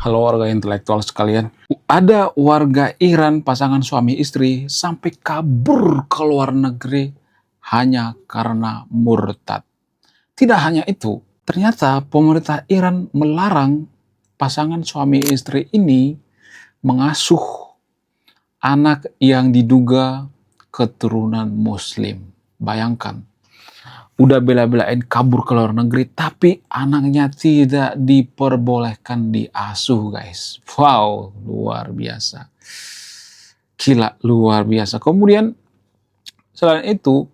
Halo warga intelektual sekalian. Ada warga Iran pasangan suami istri sampai kabur ke luar negeri hanya karena murtad. Tidak hanya itu, ternyata pemerintah Iran melarang pasangan suami istri ini mengasuh anak yang diduga keturunan Muslim. Bayangkan, udah bela-belain kabur ke luar negeri, tapi anaknya tidak diperbolehkan diasuh, guys. Wow, luar biasa. Gila, luar biasa. Kemudian, selain itu,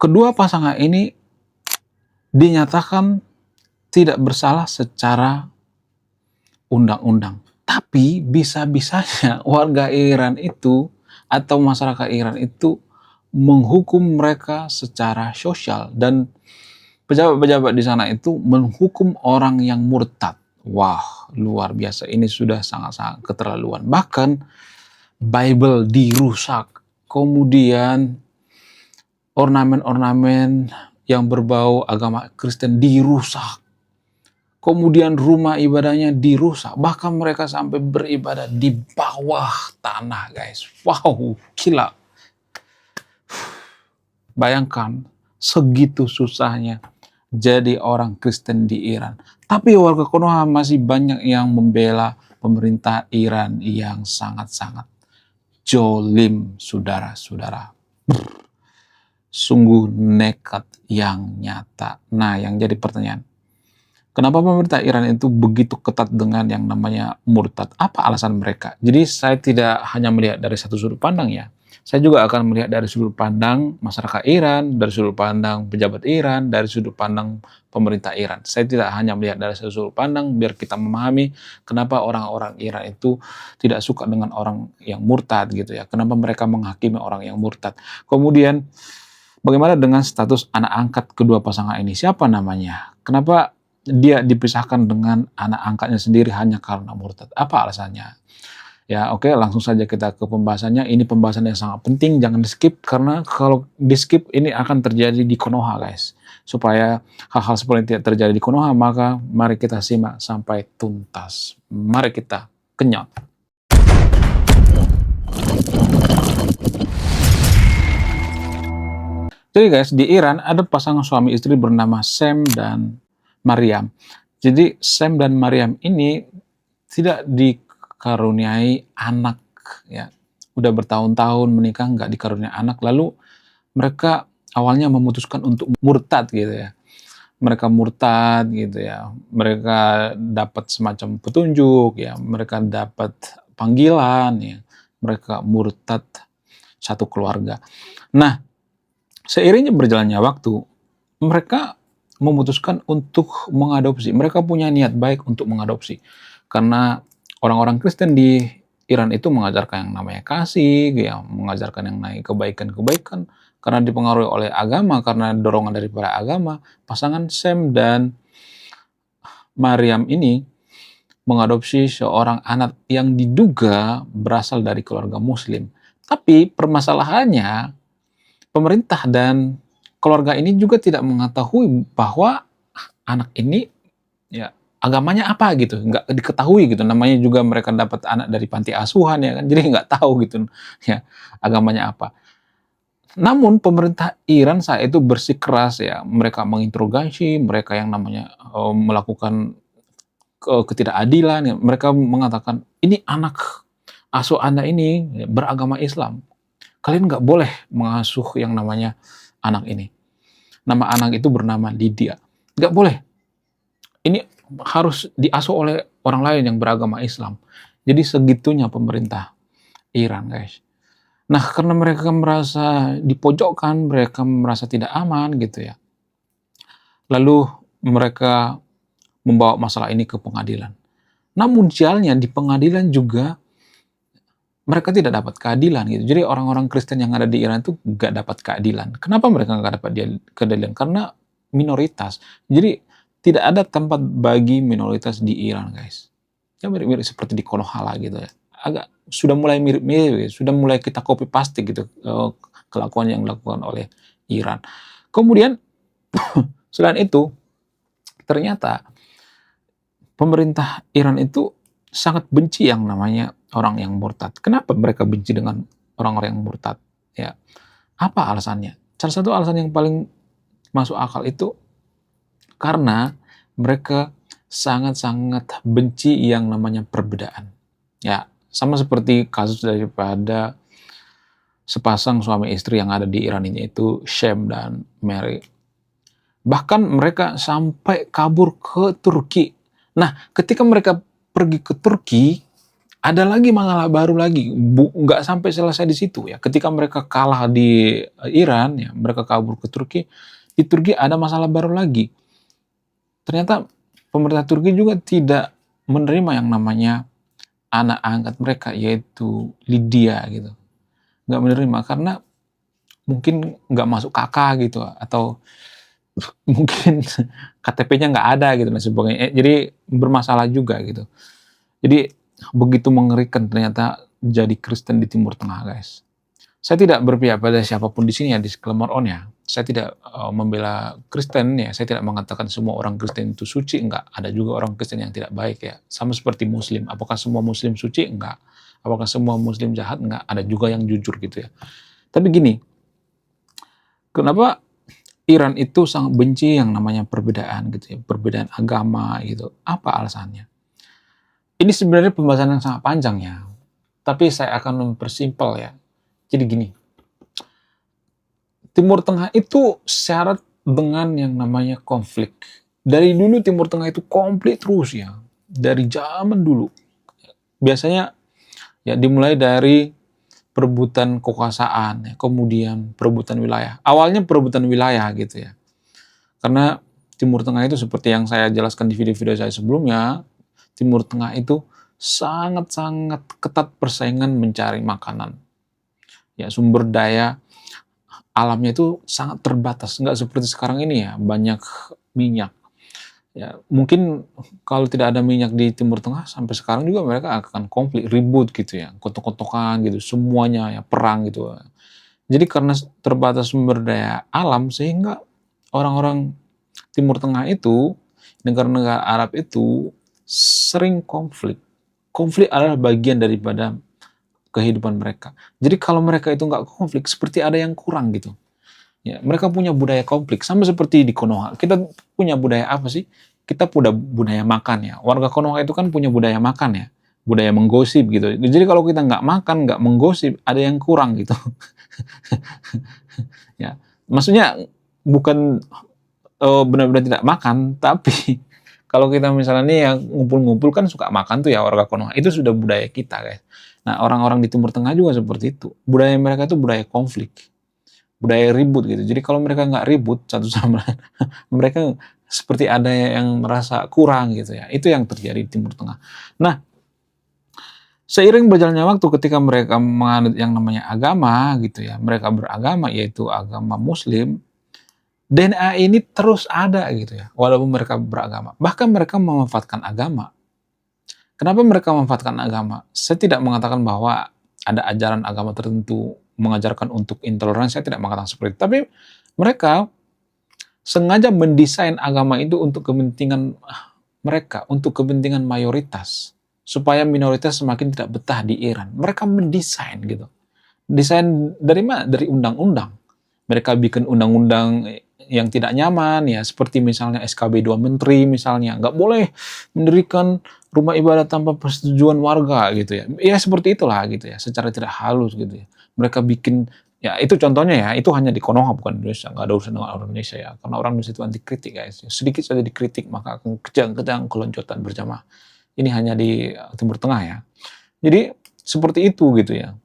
kedua pasangan ini dinyatakan tidak bersalah secara undang-undang. Tapi bisa-bisanya warga Iran itu atau masyarakat Iran itu menghukum mereka secara sosial, dan pejabat-pejabat di sana itu menghukum orang yang murtad. Wah, luar biasa. Ini sudah sangat-sangat keterlaluan. Bahkan Bible dirusak. Kemudian ornamen-ornamen yang berbau agama Kristen dirusak. Kemudian rumah ibadahnya dirusak. Bahkan mereka sampai beribadah di bawah tanah, guys. Wow, gila. Bayangkan, segitu susahnya jadi orang Kristen di Iran. Tapi warga Konoha masih banyak yang membela pemerintah Iran yang sangat-sangat jolim, saudara-saudara. Sungguh nekat yang nyata. Nah, yang jadi pertanyaan, kenapa pemerintah Iran itu begitu ketat dengan yang namanya murtad? Apa alasan mereka? Jadi saya tidak hanya melihat dari satu sudut pandang ya. Saya juga akan melihat dari sudut pandang masyarakat Iran, dari sudut pandang pejabat Iran, dari sudut pandang pemerintah Iran. Saya tidak hanya melihat dari satu sudut pandang biar kita memahami kenapa orang-orang Iran itu tidak suka dengan orang yang murtad gitu ya. Kenapa mereka menghakimi orang yang murtad. Kemudian bagaimana dengan status anak angkat kedua pasangan ini? Siapa namanya? Kenapa dia dipisahkan dengan anak angkatnya sendiri hanya karena murtad? Apa alasannya? Ya, oke, langsung saja kita ke pembahasannya. Ini pembahasan yang sangat penting, jangan di-skip, karena kalau di-skip ini akan terjadi di Konoha, guys. Supaya hal-hal seperti ini tidak terjadi di Konoha, maka mari kita simak sampai tuntas. Mari kita kenyot. Jadi guys, di Iran ada pasangan suami istri bernama Sam dan Maryam. Jadi Sam dan Maryam ini tidak dikaruniai anak ya. Udah bertahun-tahun menikah nggak dikaruniai anak, lalu mereka awalnya memutuskan untuk murtad gitu ya. Mereka murtad gitu ya. Mereka dapat semacam petunjuk ya, mereka dapat panggilan ya. Mereka murtad satu keluarga. Nah, seiringnya berjalannya waktu, mereka memutuskan untuk mengadopsi. Mereka punya niat baik untuk mengadopsi. Karena orang-orang Kristen di Iran itu mengajarkan yang namanya kasih, ya, mengajarkan yang namanya kebaikan-kebaikan. Karena dipengaruhi oleh agama, karena dorongan daripada agama, pasangan Sam dan Maryam ini mengadopsi seorang anak yang diduga berasal dari keluarga Muslim. Tapi permasalahannya, pemerintah dan keluarga ini juga tidak mengetahui bahwa anak ini ya agamanya apa gitu, nggak diketahui gitu. Namanya juga mereka dapat anak dari panti asuhan ya kan, jadi nggak tahu gitu ya agamanya apa. Namun pemerintah Iran saat itu bersikeras ya, mereka menginterogasi mereka yang namanya melakukan ketidakadilan ya. Mereka mengatakan ini anak asuh Anda ini beragama Islam, kalian nggak boleh mengasuh yang namanya anak ini. Nama anak itu bernama Lydia. Nggak boleh. Ini harus diasuh oleh orang lain yang beragama Islam. Jadi segitunya pemerintah Iran, guys. Nah, karena mereka merasa dipojokkan, mereka merasa tidak aman gitu ya. Lalu mereka membawa masalah ini ke pengadilan. Namun sialnya di pengadilan juga mereka tidak dapat keadilan gitu. Jadi orang-orang Kristen yang ada di Iran itu nggak dapat keadilan. Kenapa mereka nggak dapat keadilan? Karena minoritas. Jadi tidak ada tempat bagi minoritas di Iran, guys. Ya mirip-mirip seperti di Konoha gitu ya. Agak sudah mulai mirip-mirip, sudah mulai kita copy paste gitu kelakuan yang dilakukan oleh Iran. Kemudian selain itu ternyata pemerintah Iran itu sangat benci yang namanya orang yang murtad. Kenapa mereka benci dengan orang-orang yang murtad? Ya, apa alasannya? Salah satu alasan yang paling masuk akal itu karena mereka sangat-sangat benci yang namanya perbedaan. Ya, sama seperti kasus daripada sepasang suami istri yang ada di Iran ini, itu Shem dan Mary. Bahkan mereka sampai kabur ke Turki. Nah, ketika mereka pergi ke Turki, ada lagi masalah baru lagi. Nggak sampai selesai di situ ya. Ketika mereka kalah di Iran, ya, mereka kabur ke Turki. Di Turki ada masalah baru lagi. Ternyata pemerintah Turki juga tidak menerima yang namanya anak angkat mereka, yaitu Lydia gitu. Nggak menerima karena mungkin nggak masuk kakak gitu, atau mungkin KTP-nya nggak ada gitu dan sebagainya. Jadi bermasalah juga gitu. Jadi begitu mengerikan ternyata jadi Kristen di Timur Tengah, guys. Saya tidak berpihak pada siapapun di sini ya, disclaimer on ya. Saya tidak membela Kristen ya. Saya tidak mengatakan semua orang Kristen itu suci, enggak. Ada juga orang Kristen yang tidak baik ya. Sama seperti Muslim. Apakah semua Muslim suci? Enggak. Apakah semua Muslim jahat? Enggak. Ada juga yang jujur gitu ya. Tapi gini, kenapa Iran itu sangat benci yang namanya perbedaan gitu ya, perbedaan agama gitu. Apa alasannya? Ini sebenarnya pembahasan yang sangat panjang ya, tapi saya akan mempersimpel ya. Jadi gini, Timur Tengah itu syarat dengan yang namanya konflik. Dari dulu Timur Tengah itu konflik terus ya, dari zaman dulu. Biasanya ya dimulai dari perebutan kekuasaan, ya, kemudian perebutan wilayah. Awalnya perebutan wilayah gitu ya. Karena Timur Tengah itu seperti yang saya jelaskan di video-video saya sebelumnya, Timur Tengah itu sangat-sangat ketat persaingan mencari makanan. Ya, sumber daya alamnya itu sangat terbatas, nggak seperti sekarang ini ya, banyak minyak. Ya, mungkin kalau tidak ada minyak di Timur Tengah sampai sekarang juga mereka akan konflik, ribut gitu ya, kotok-kotokan gitu, semuanya ya perang gitu. Jadi karena terbatas sumber daya alam sehingga orang-orang Timur Tengah itu, negara-negara Arab itu sering konflik. Konflik adalah bagian daripada kehidupan mereka. Jadi kalau mereka itu nggak konflik, seperti ada yang kurang gitu. Ya, mereka punya budaya konflik, sama seperti di Konoha. Kita punya budaya apa sih? Kita punya budaya makan ya. Warga Konoha itu kan punya budaya makan ya, budaya menggosip gitu. Jadi kalau kita nggak makan, nggak menggosip, ada yang kurang gitu. Ya, maksudnya bukan benar-benar tidak makan, tapi kalau kita misalnya nih yang ngumpul-ngumpul kan suka makan tuh ya warga Konoha. Itu sudah budaya kita, guys. Nah, orang-orang di Timur Tengah juga seperti itu. Budaya mereka itu budaya konflik, budaya ribut gitu. Jadi kalau mereka nggak ribut satu sama lain, mereka seperti ada yang merasa kurang gitu ya. Itu yang terjadi di Timur Tengah. Nah, seiring berjalannya waktu ketika mereka menganut yang namanya agama gitu ya, mereka beragama yaitu agama Muslim, DNA ini terus ada gitu ya, walaupun mereka beragama. Bahkan mereka memanfaatkan agama. Kenapa mereka memanfaatkan agama? Saya tidak mengatakan bahwa ada ajaran agama tertentu mengajarkan untuk intoleransi, saya tidak mengatakan seperti itu. Tapi mereka sengaja mendesain agama itu untuk kepentingan mereka, untuk kepentingan mayoritas. Supaya minoritas semakin tidak betah di Iran. Mereka mendesain gitu. Desain dari mana? Dari undang-undang. Mereka bikin undang-undang yang tidak nyaman ya, seperti misalnya SKB 2 Menteri misalnya, nggak boleh mendirikan rumah ibadah tanpa persetujuan warga gitu ya. Ya seperti itulah gitu ya, secara tidak halus gitu ya. Mereka bikin, ya itu contohnya ya, itu hanya di Konoha bukan di Indonesia, nggak ada urusan dengan orang Indonesia ya. Karena orang Indonesia itu anti kritik guys. Sedikit saja dikritik maka akan kejang-kejang keloncotan berjamaah. Ini hanya di Timur Tengah ya. Jadi seperti itu gitu ya.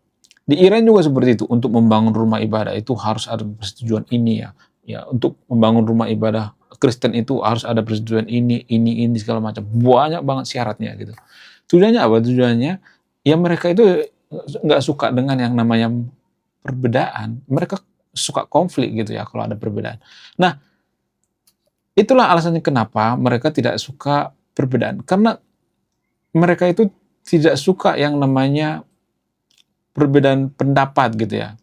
Di Iran juga seperti itu, untuk membangun rumah ibadah itu harus ada persetujuan ini ya. Ya, untuk membangun rumah ibadah Kristen itu harus ada persetujuan ini segala macam. Banyak banget syaratnya gitu. Tujuannya apa? Tujuannya ya mereka itu nggak suka dengan yang namanya perbedaan. Mereka suka konflik gitu ya kalau ada perbedaan. Nah, itulah alasannya kenapa mereka tidak suka perbedaan. Karena mereka itu tidak suka yang namanya perbedaan pendapat gitu ya.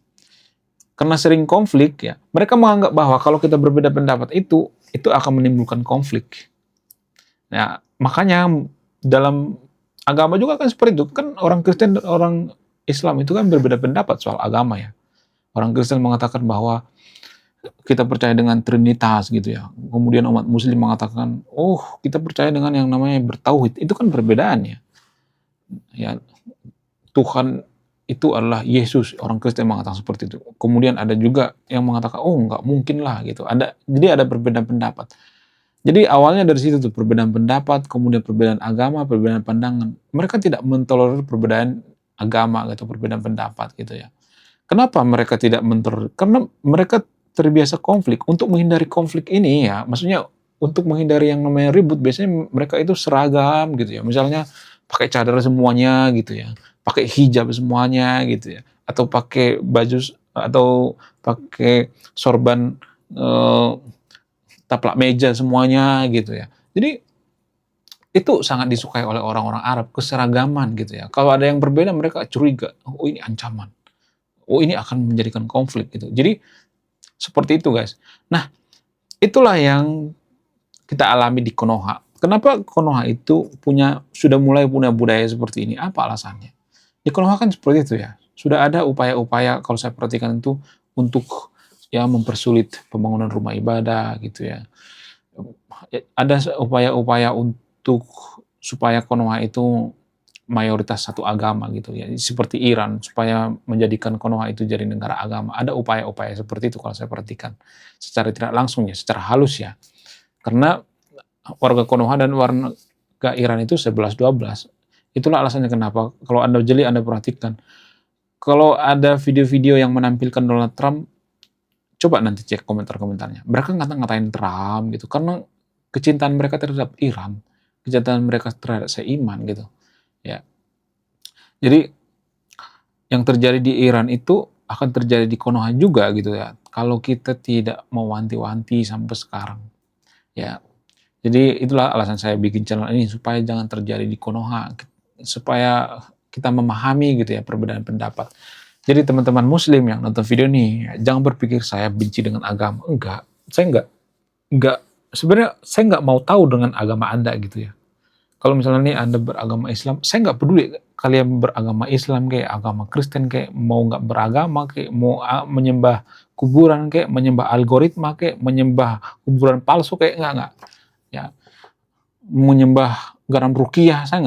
Karena sering konflik ya, mereka menganggap bahwa kalau kita berbeda pendapat itu akan menimbulkan konflik. Ya, makanya dalam agama juga kan seperti itu. Kan orang Kristen dan orang Islam itu kan berbeda pendapat soal agama ya. Orang Kristen mengatakan bahwa kita percaya dengan Trinitas gitu ya. Kemudian umat Muslim mengatakan, oh kita percaya dengan yang namanya bertauhid. Itu kan perbedaan ya. Ya, Tuhan itu adalah Yesus. Orang Kristen mengatakan seperti itu. Kemudian ada juga yang mengatakan, oh nggak mungkin lah gitu. Jadi ada perbedaan pendapat. Jadi awalnya dari situ tuh perbedaan pendapat, kemudian perbedaan agama, perbedaan pandangan. Mereka tidak mentolerir perbedaan agama gitu, perbedaan pendapat gitu ya. Kenapa mereka tidak mentolerir? Karena mereka terbiasa konflik. Untuk menghindari konflik ini ya, maksudnya untuk menghindari yang namanya ribut, biasanya mereka itu seragam gitu ya. Misalnya pakai cadar semuanya gitu ya, pakai hijab semuanya gitu ya, atau pakai baju atau pakai sorban taplak meja semuanya gitu ya. Jadi itu sangat disukai oleh orang-orang Arab, keseragaman gitu ya. Kalau ada yang berbeda mereka curiga, oh ini ancaman, oh ini akan menjadikan konflik gitu. Jadi seperti itu guys. Nah itulah yang kita alami di Konoha. Kenapa Konoha itu sudah mulai punya budaya seperti ini? Apa alasannya? Di Konoha kan seperti itu ya. Sudah ada upaya-upaya kalau saya perhatikan itu untuk ya mempersulit pembangunan rumah ibadah gitu ya. Ada upaya-upaya untuk supaya Konoha itu mayoritas satu agama gitu ya. Seperti Iran supaya menjadikan Konoha itu jadi negara agama. Ada upaya-upaya seperti itu kalau saya perhatikan. Secara tidak langsung ya, secara halus ya. Karena warga Konoha dan warga Iran itu 11-12. Itulah alasannya kenapa kalau Anda jeli Anda perhatikan. Kalau ada video-video yang menampilkan Donald Trump, coba nanti cek komentar-komentarnya. Mereka ngatain Trump gitu karena kecintaan mereka terhadap Iran, kecintaan mereka terhadap seiman gitu. Ya. Jadi yang terjadi di Iran itu akan terjadi di Konoha juga gitu ya. Kalau kita tidak mewanti-wanti sampai sekarang. Ya. Jadi itulah alasan saya bikin channel ini supaya jangan terjadi di Konoha, supaya kita memahami gitu ya perbedaan pendapat. Jadi teman-teman Muslim yang nonton video ini jangan berpikir saya benci dengan agama. Enggak, saya enggak. Sebenarnya saya enggak mau tahu dengan agama Anda gitu ya. Kalau misalnya nih Anda beragama Islam, saya enggak peduli kalian beragama Islam kayak agama Kristen kayak mau enggak beragama kayak mau menyembah kuburan kayak menyembah algoritma kayak menyembah kuburan palsu kayak enggak. Ya, menyembah garam rukiah saya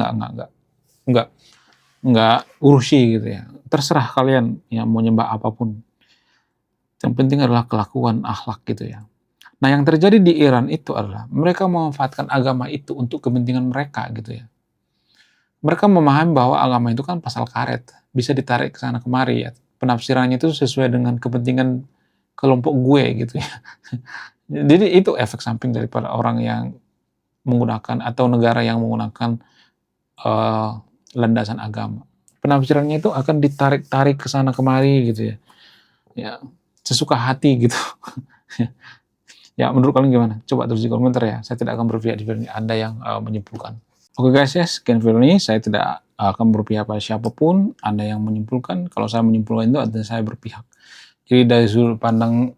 enggak urusi gitu ya. Terserah kalian yang mau nyembah apapun. Yang penting adalah kelakuan akhlak gitu ya. Nah, yang terjadi di Iran itu adalah mereka memanfaatkan agama itu untuk kepentingan mereka gitu ya. Mereka memahami bahwa agama itu kan pasal karet, bisa ditarik ke sana kemari ya. Penafsirannya itu sesuai dengan kepentingan kelompok gue gitu ya. Jadi itu efek samping daripada orang yang menggunakan atau negara yang menggunakan landasan agama. Penafsirannya itu akan ditarik-tarik ke sana kemari gitu ya. Ya, sesuka hati gitu. Ya, menurut kalian gimana? Coba tulis di komentar ya. Saya tidak akan berpihak di video ini. Anda yang menyimpulkan. Oke guys ya, sekian video ini. Saya tidak akan berpihak pada siapapun. Anda yang menyimpulkan. Kalau saya menyimpulkan itu artinya saya berpihak. Jadi dari sudut pandang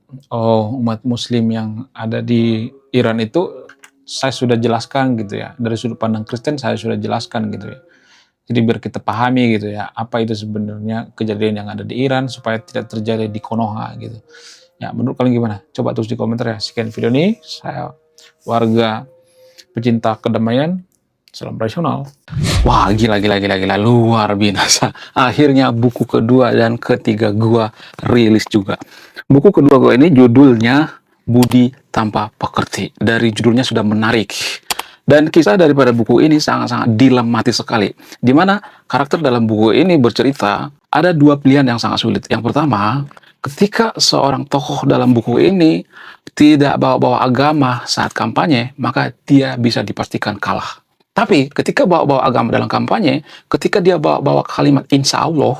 umat Muslim yang ada di Iran itu, saya sudah jelaskan gitu ya. Dari sudut pandang Kristen saya sudah jelaskan gitu ya. Jadi biar kita pahami gitu ya, apa itu sebenarnya kejadian yang ada di Iran supaya tidak terjadi di Konoha gitu. Ya, menurut kalian gimana? Coba tulis di komentar ya. Sekian video ini, saya warga pecinta kedamaian, salam rasional. Wah, gila, luar biasa. Akhirnya buku kedua dan ketiga gua rilis juga. Buku kedua gua ini judulnya Budi Tanpa Pekerti. Dari judulnya sudah menarik. Dan kisah daripada buku ini sangat-sangat dilematis sekali. Di mana karakter dalam buku ini bercerita, ada dua pilihan yang sangat sulit. Yang pertama, ketika seorang tokoh dalam buku ini tidak bawa-bawa agama saat kampanye, maka dia bisa dipastikan kalah. Tapi ketika bawa-bawa agama dalam kampanye, ketika dia bawa-bawa kalimat insya Allah,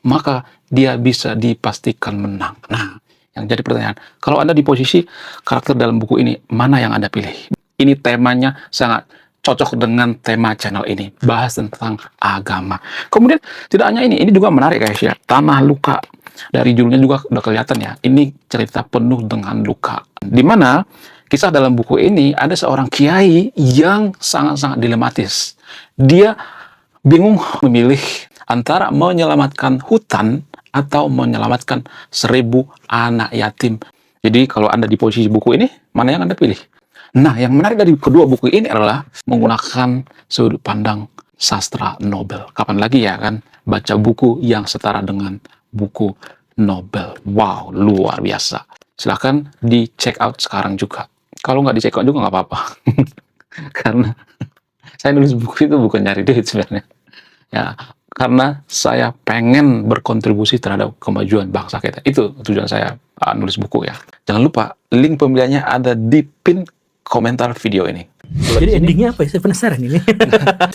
maka dia bisa dipastikan menang. Nah, yang jadi pertanyaan, kalau Anda di posisi karakter dalam buku ini, mana yang Anda pilih? Ini temanya sangat cocok dengan tema channel ini, bahas tentang agama. Kemudian tidak hanya ini juga menarik guys ya, Tanah Luka. Dari judulnya juga udah kelihatan ya, ini cerita penuh dengan luka. Dimana Kisah dalam buku ini ada seorang kiai yang sangat-sangat dilematis. Dia bingung memilih antara menyelamatkan hutan atau menyelamatkan 1.000 anak yatim. Jadi kalau Anda di posisi buku ini, mana yang Anda pilih? Nah, yang menarik dari kedua buku ini adalah menggunakan sudut pandang sastra Nobel. Kapan lagi ya kan baca buku yang setara dengan buku Nobel. Wow, luar biasa. Silahkan di check out sekarang juga. Kalau nggak di check out juga nggak apa-apa. Karena saya nulis buku itu bukan nyari duit sebenarnya. Ya, karena saya pengen berkontribusi terhadap kemajuan bangsa kita. Itu tujuan saya nulis buku ya. Jangan lupa, link pembeliannya ada di pin komentar video ini. Jadi endingnya apa ya? Saya penasaran ini.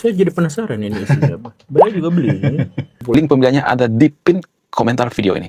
Saya jadi penasaran ini isinya apa. Saya juga beli ini. Link pembeliannya ada di pin komentar video ini.